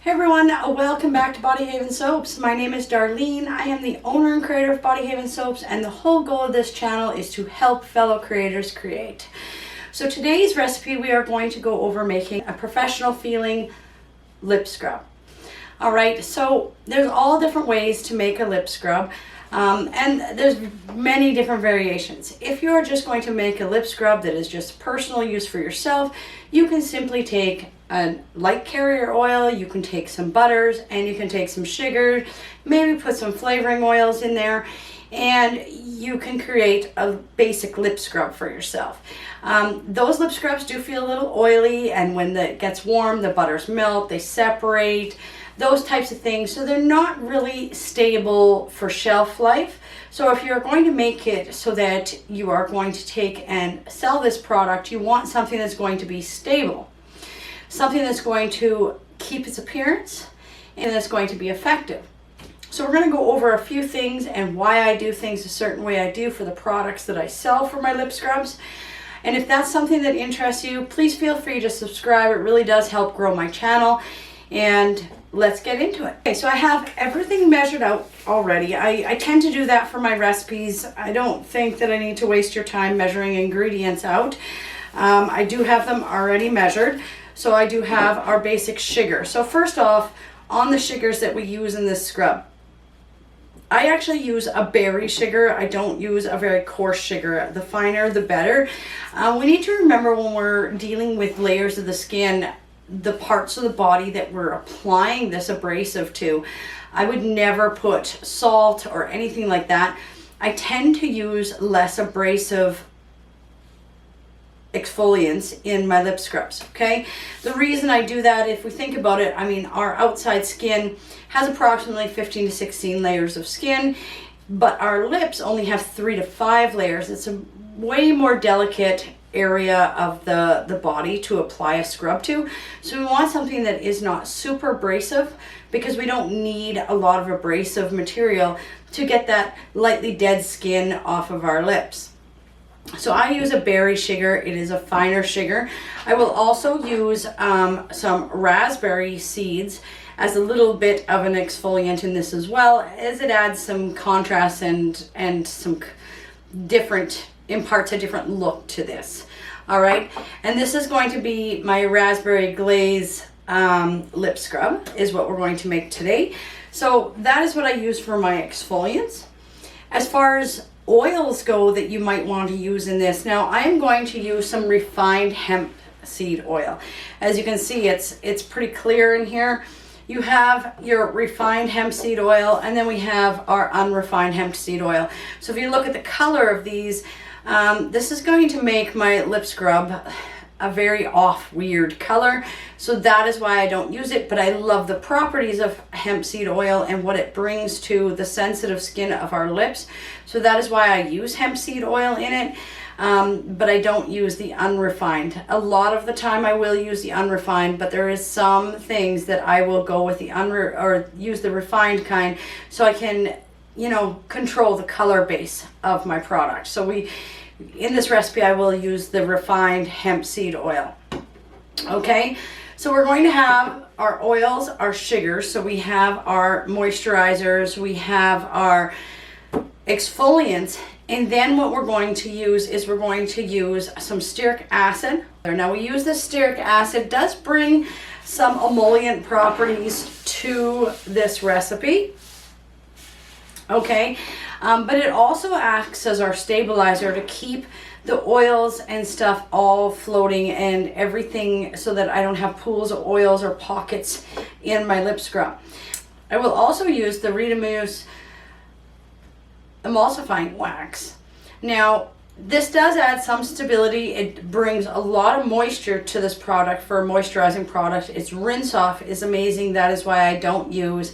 Hey everyone, welcome back to Bodyhaven Soaps. My name is Darlene. I am the owner and creator of Bodyhaven Soaps, and the whole goal of this channel is to help fellow creators create. So today's recipe, we are going to go over making a professional feeling lip scrub. All right, so there's all different ways to make a lip scrub, and there's many different variations. If you're just going to make a lip scrub that is just personal use for yourself, you can simply take a light carrier oil, you can take some butters, and you can take some sugar, maybe put some flavoring oils in there, and you can create a basic lip scrub for yourself. Those lip scrubs do feel a little oily, and when it gets warm, the butters melt, they separate, those types of things. So they're not really stable for shelf life. So if you're going to make it so that you are going to take and sell this product, you want something that's going to be stable. Something that's going to keep its appearance and that's going to be effective. So we're going to go over a few things and why I do things a certain way I do for the products that I sell for my lip scrubs. And if that's something that interests you, please feel free to subscribe. It really does help grow my channel. And let's get into it. Okay, so I have everything measured out already. I tend to do that for my recipes. I don't think that I need to waste your time measuring ingredients out. I do have them already measured. So I do have our basic sugar. So first off, on the sugars that we use in this scrub, I actually use a berry sugar. I don't use a very coarse sugar. The finer, the better. We need to remember when we're dealing with layers of the skin, the parts of the body that we're applying this abrasive to. I would never put salt or anything like that. I tend to use less abrasive exfoliants in my lip scrubs, okay? The reason I do that, if we think about it, I mean, our outside skin has approximately 15 to 16 layers of skin, but our lips only have 3 to 5 layers. It's a way more delicate area of the body to apply a scrub to. So we want something that is not super abrasive, because we don't need a lot of abrasive material to get that lightly dead skin off of our lips. So I use a berry sugar. It is a finer sugar. I will also use some raspberry seeds as a little bit of an exfoliant in this as well, as it adds some contrast and some different, imparts a different look to this. All right, and this is going to be my raspberry glaze lip scrub is what we're going to make today. So that is what I use for my exfoliants. As far as oils go that you might want to use in this, now I'm going to use some refined hemp seed oil. As you can see, it's pretty clear in here. You have your refined hemp seed oil, and then we have our unrefined hemp seed oil. So if you look at the color of these, this is going to make my lip scrub a very off, weird color. So that is why I don't use it, but I love the properties of hemp seed oil and what it brings to the sensitive skin of our lips. So that is why I use hemp seed oil in it, but I don't use the unrefined. A lot of the time I will use the unrefined, but there is some things that I will go with the use the refined kind, so I can, you know, control the color base of my product. So in this recipe, I will use the refined hemp seed oil. Okay, so we're going to have our oils, our sugars. So we have our moisturizers, we have our exfoliants, and then what we're going to use is we're going to use some stearic acid. Now we use this stearic acid. It does bring some emollient properties to this recipe. Okay, but it also acts as our stabilizer to keep the oils and stuff all floating and everything, so that I don't have pools of oils or pockets in my lip scrub. I will also use the Reedamuse emulsifying wax. Now this does add some stability. It brings a lot of moisture to this product. For a moisturizing product, its rinse off is amazing. That is why I don't use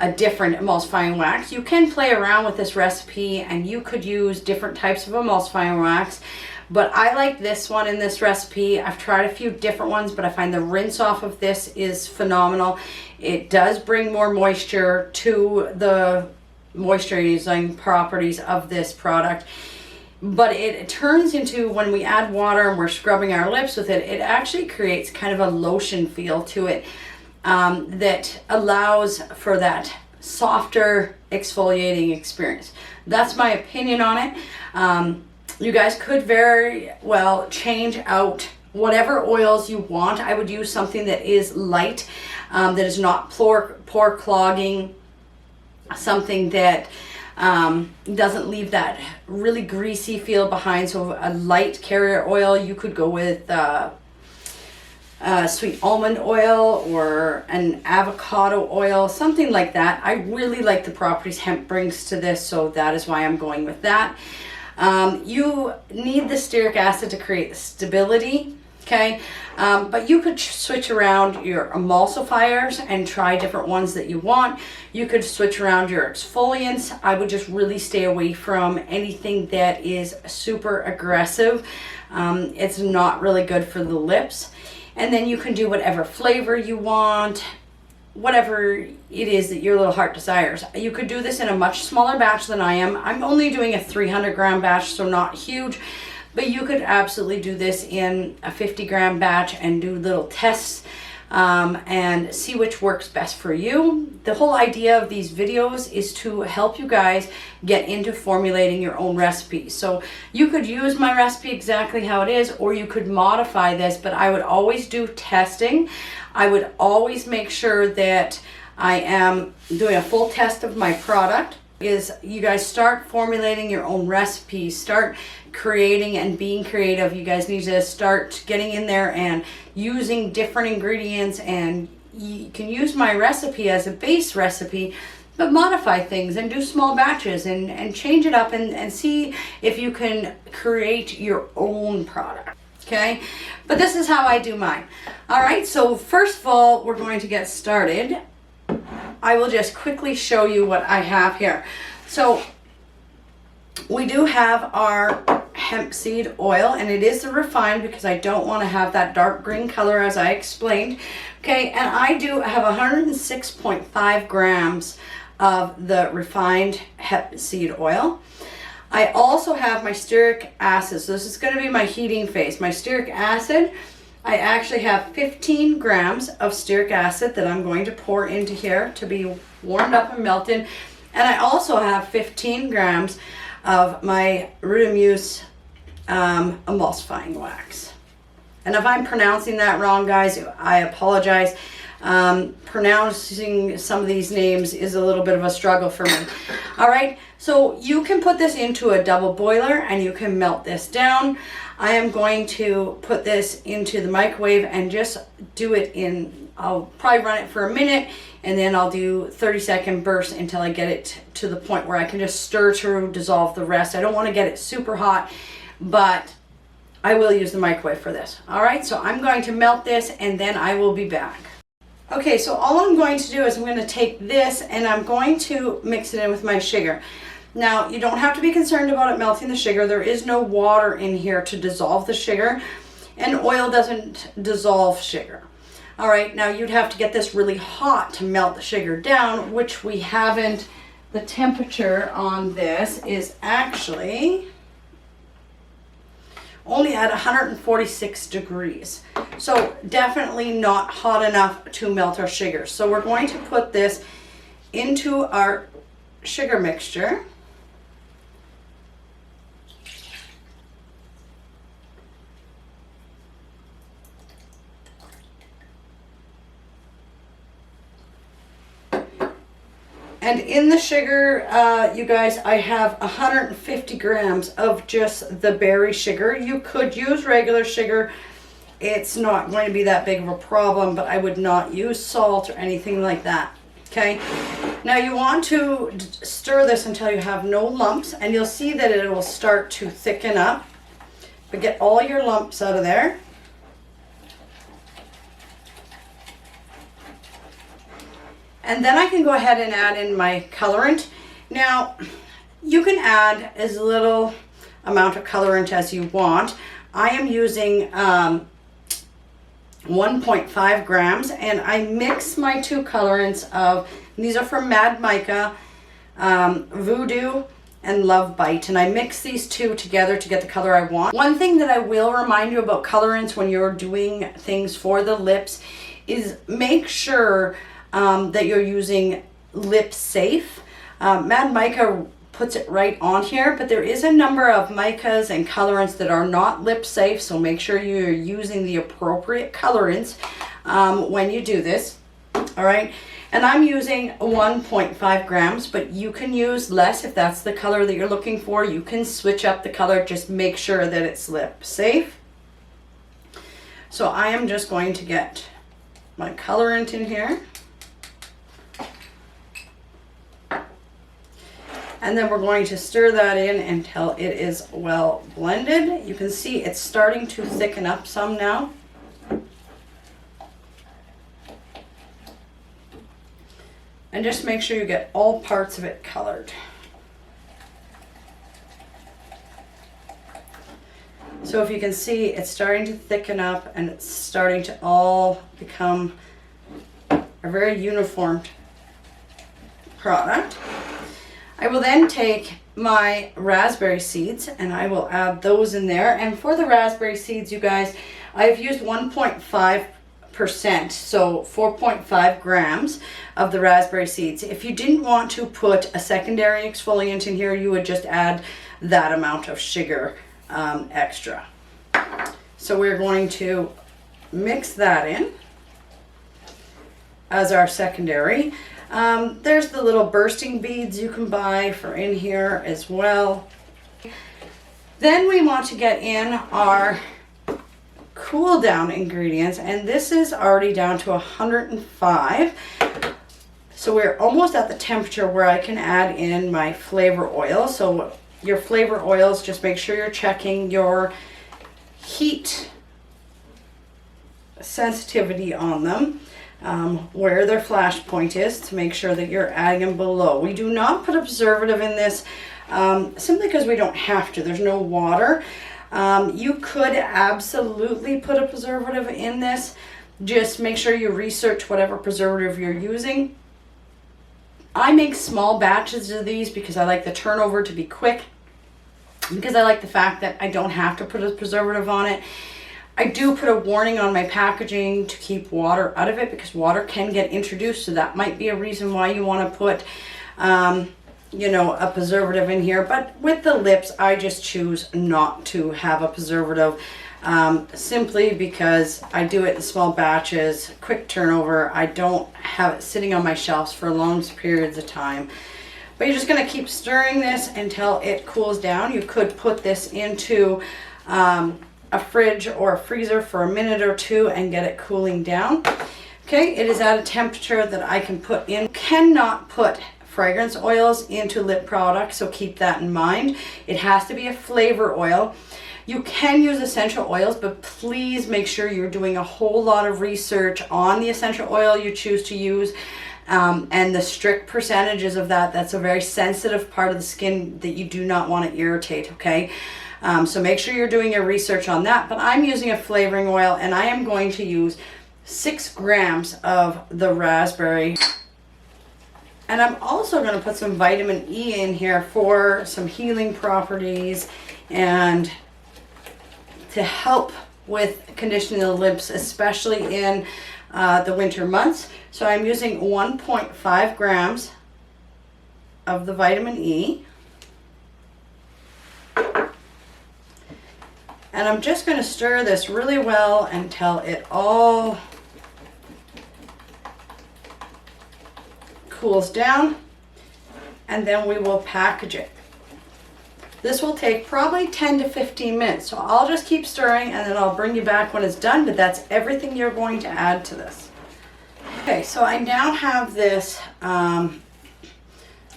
a different emulsifying wax. You can play around with this recipe and you could use different types of emulsifying wax, but I like this one in this recipe. I've tried a few different ones, but I find the rinse off of this is phenomenal. It does bring more moisture to the moisturizing properties of this product, but it turns into, when we add water and we're scrubbing our lips with it, it actually creates kind of a lotion feel to it. that allows for that softer exfoliating experience. That's my opinion on it. You guys could very well change out whatever oils you want. I would use something that is light, that is not pore clogging, something that doesn't leave that really greasy feel behind. So a light carrier oil, you could go with sweet almond oil or an avocado oil, something like that. I really like the properties hemp brings to this, so that is why I'm going with that. You need the stearic acid to create stability, okay? But you could switch around your emulsifiers and try different ones that you want. You could switch around your exfoliants. I would just really stay away from anything that is super aggressive. It's not really good for the lips. And then you can do whatever flavor you want, whatever it is that your little heart desires. You could do this in a much smaller batch than I am. I'm only doing a 300 gram batch, so not huge, but you could absolutely do this in a 50 gram batch and do little tests and see which works best for you. The whole idea of these videos is to help you guys get into formulating your own recipes. So you could use my recipe exactly how it is, or you could modify this, but I would always do testing. I would always make sure that I am doing a full test of my product. Is you guys start formulating your own recipes, start creating and being creative. You guys need to start getting in there and using different ingredients, and you can use my recipe as a base recipe, but modify things and do small batches and change it up and see if you can create your own product. Okay, but this is how I do mine. All right, so first of all, we're going to get started. I will just quickly show you what I have here. So we do have our hemp seed oil, and it is the refined because I don't want to have that dark green color as I explained. Okay, and I do have 106.5 grams of the refined hemp seed oil. I also have my stearic acid. So this is going to be my heating phase. My stearic acid, I actually have 15 grams of stearic acid that I'm going to pour into here to be warmed up and melted. And I also have 15 grams of my Root-Amuse emulsifying wax. And if I'm pronouncing that wrong, guys, I apologize. Pronouncing some of these names is a little bit of a struggle for me. All right, so you can put this into a double boiler and you can melt this down. I am going to put this into the microwave and just do it in, I'll probably run it for a minute, and then I'll do 30-second bursts until I get it to the point where I can just stir to dissolve the rest. I don't want to get it super hot, but I will use the microwave for this. All right, so I'm going to melt this and then I will be back. Okay, so all I'm going to do is I'm going to take this and I'm going to mix it in with my sugar. Now, you don't have to be concerned about it melting the sugar. There is no water in here to dissolve the sugar, and oil doesn't dissolve sugar. All right, now you'd have to get this really hot to melt the sugar down, which we haven't. The temperature on this is actually only at 146 degrees. So definitely not hot enough to melt our sugar. So we're going to put this into our sugar mixture. And in the sugar, you guys, I have 150 grams of just the berry sugar. You could use regular sugar. It's not going to be that big of a problem, but I would not use salt or anything like that. Okay. Now you want to stir this until you have no lumps, and you'll see that it will start to thicken up. But get all your lumps out of there. And then I can go ahead and add in my colorant. Now, you can add as little amount of colorant as you want. I am using 1.5 grams, and I mix my two colorants of, these are from Mad Mica, Voodoo, and Love Bite, and I mix these two together to get the color I want. One thing that I will remind you about colorants when you're doing things for the lips is make sure that you're using lip safe. Mad Mica puts it right on here, but there is a number of micas and colorants that are not lip safe, so make sure you're using the appropriate colorants when you do this. All right, and I'm using 1.5 grams, but you can use less if that's the color that you're looking for. You can switch up the color, just make sure that it's lip safe. So I am just going to get my colorant in here. And then we're going to stir that in until it is well blended. You can see it's starting to thicken up some now. And just make sure you get all parts of it colored. So if you can see, it's starting to thicken up and it's starting to all become a very uniform product. I will then take my raspberry seeds and I will add those in there. And for the raspberry seeds, you guys, I've used 1.5%, so 4.5 grams of the raspberry seeds. If you didn't want to put a secondary exfoliant in here, you would just add that amount of sugar extra. So we're going to mix that in as our secondary. There's the little bursting beads you can buy for in here as well. Then we want to get in our cool down ingredients, and this is already down to 105. So we're almost at the temperature where I can add in my flavor oil. So your flavor oils, just make sure you're checking your heat sensitivity on them. Where their flash point is, to make sure that you're adding them below. We do not put a preservative in this simply because we don't have to. There's no water. You could absolutely put a preservative in this. Just make sure you research whatever preservative you're using. I make small batches of these because I like the turnover to be quick, because I like the fact that I don't have to put a preservative on it. I do put a warning on my packaging to keep water out of it, because water can get introduced, so that might be a reason why you want to put you know, a preservative in here. But with the lips, I just choose not to have a preservative, simply because I do it in small batches, quick turnover. I don't have it sitting on my shelves for long periods of time. But you're just going to keep stirring this until it cools down. You could put this into a fridge or a freezer for a minute or two and get it cooling down. Okay, it is at a temperature that I can put in. Cannot put fragrance oils into lip products, so keep that in mind. It has to be a flavor oil. You can use essential oils, but please make sure you're doing a whole lot of research on the essential oil you choose to use, and the strict percentages of that. That's a very sensitive part of the skin that you do not want to irritate, okay? So make sure you're doing your research on that. But I'm using a flavoring oil, and I am going to use 6 grams of the raspberry. And I'm also going to put some vitamin E in here for some healing properties and to help with conditioning the lips, especially in the winter months. So I'm using 1.5 grams of the vitamin E. And I'm just going to stir this really well until it all cools down, and then we will package it. This will take probably 10 to 15 minutes, so I'll just keep stirring and then I'll bring you back when it's done, but that's everything you're going to add to this. Okay, so I now have this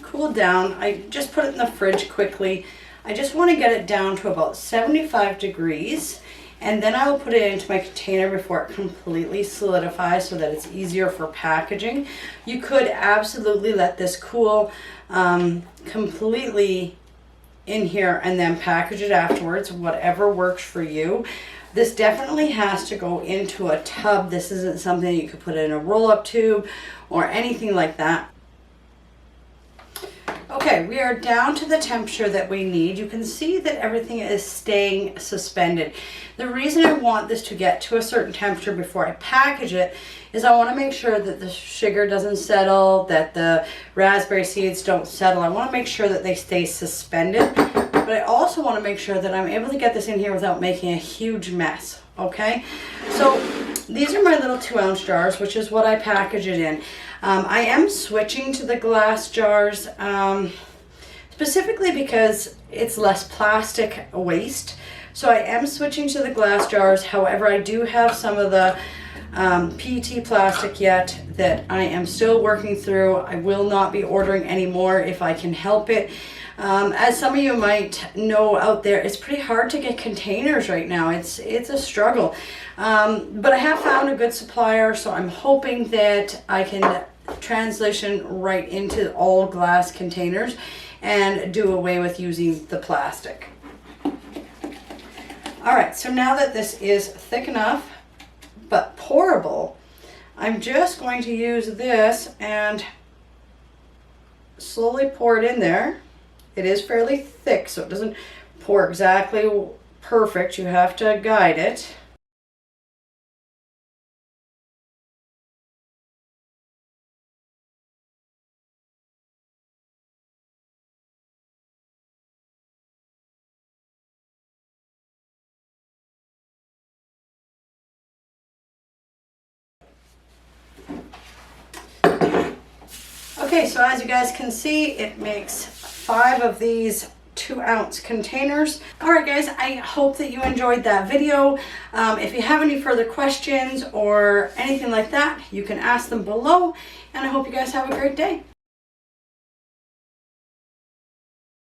cooled down. I just put it in the fridge quickly. I just want to get it down to about 75 degrees, and then I will put it into my container before it completely solidifies so that it's easier for packaging. You could absolutely let this cool completely in here and then package it afterwards, whatever works for you. This definitely has to go into a tub. This isn't something you could put in a roll-up tube or anything like that. Okay, we are down to the temperature that we need. You can see that everything is staying suspended. The reason I want this to get to a certain temperature before I package it is I want to make sure that the sugar doesn't settle, that the raspberry seeds don't settle. I want to make sure that they stay suspended, but I also want to make sure that I'm able to get this in here without making a huge mess, okay? So these are my little 2-ounce jars, which is what I package it in. I am switching to the glass jars specificically because it's less plastic waste. So I am switching to the glass jars. However, I do have some of the PET plastic yet that I am still working through. I will not be ordering any more if I can help it. As some of you might know out there, it's pretty hard to get containers right now. It's a struggle. But I have found a good supplier, so I'm hoping that I can transition right into all glass containers and do away with using the plastic. All right, so now that this is thick enough but pourable, I'm just going to use this and slowly pour it in there. It is fairly thick, so it doesn't pour exactly perfect. You have to guide it. Okay, so as you guys can see, it makes 5 of these 2-ounce containers. All right, guys, I hope that you enjoyed that video. If you have any further questions or anything like that, you can ask them below, and I hope you guys have a great day.